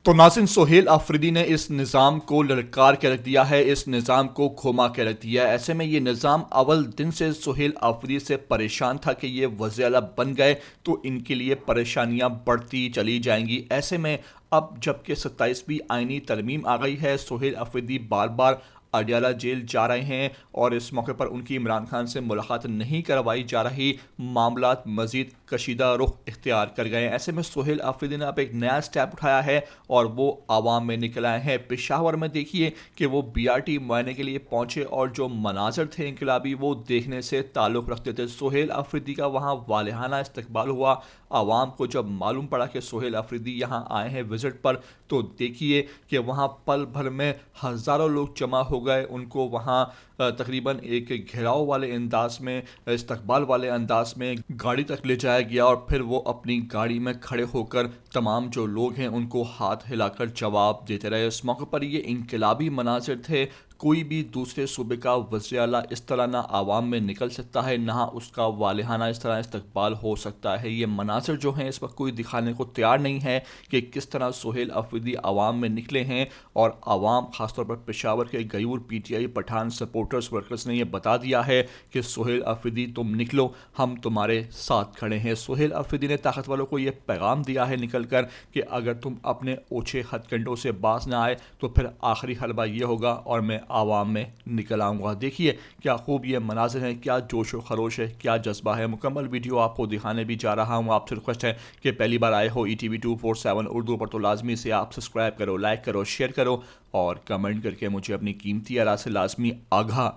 तो नाज़रीन, सोहेल अफरीदी ने इस निज़ाम को ललकार के रख दिया है, इस निज़ाम को घुमा के रख दिया है। ऐसे में ये निज़ाम अव्वल दिन से सोहेल अफरीदी से परेशान था कि ये वज़ीर आला बन गए तो इनके लिए परेशानियां बढ़ती चली जाएंगी। ऐसे में अब जबकि 27वीं आईनी तरमीम आ गई है, सोहेल अफरीदी बार बार अडयाला जेल जा रहे हैं और इस मौके पर उनकी इमरान खान से मुलाकात नहीं करवाई जा रही। मामलात मजीद कशीदा रुख इख्तियार कर गए हैं। ऐसे में सोहेल अफरीदी ने अब एक नया स्टेप उठाया है और वो आवाम में निकल आए हैं। पेशावर में देखिए कि वो BRT मुआयने के लिए पहुंचे और जो मनाजर थे इनकलाबी वो देखने से ताल्लुक़ रखते थे। सोहेल अफरीदी का वहाँ वालिहाना इस्तकबाल हुआ। आवाम को जब मालूम पड़ा कि सोहेल अफरीदी यहाँ आए हैं विज़िट पर, तो देखिए कि वहाँ पल भर में हज़ारों लोग जमा हो गए। उनको वहाँ तकरीबन एक घेराव वाले अंदाज में, इस्तकबाल वाले अंदाज में गाड़ी तक ले जाया गया और फिर वो अपनी गाड़ी में खड़े होकर तमाम जो लोग हैं उनको हाथ हिलाकर जवाब देते रहे। इस मौके पर ये इनकलाबी मनाज़िर थे। कोई भी दूसरे सूबे का वज़ीर आला इस तरह ना आवाम में निकल सकता है, ना उसका वालिहाना इस तरह इस्तकबाल हो सकता है। ये मनाज़िर जो हैं इस वक्त कोई दिखाने को तैयार नहीं है कि किस तरह सोहेल अफरीदी आवाम में निकले हैं और आवाम ख़ासतौर पर पेशावर के Ghayur PTI Pathan supporters workers ने यह बता दिया है कि सोहेल अफरीदी तुम निकलो, हम तुम्हारे साथ खड़े हैं। सोहेल अफरीदी ने ताकत वालों को यह पैगाम दिया है निकल कर कि अगर तुम अपने ओछे हथकंडों से बाज ना आए तो फिर आखिरी हलवा ये होगा और मैं आवाम में निकल आऊँगा। देखिए क्या खूब ये मनाज़िर हैं, क्या जोश व खरोश है, क्या जज्बा है। मुकम्मल वीडियो आपको दिखाने भी जा रहा हूँ। आपसे रिक्वेस्ट है कि पहली बार आए हो ETV 247 उर्दू पर तो लाजमी से आप सब्सक्राइब करो, लाइक करो, शेयर करो और कमेंट करके मुझे अपनी कीमती आरा से लाजमी आगाह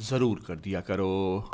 ज़रूर कर दिया करो।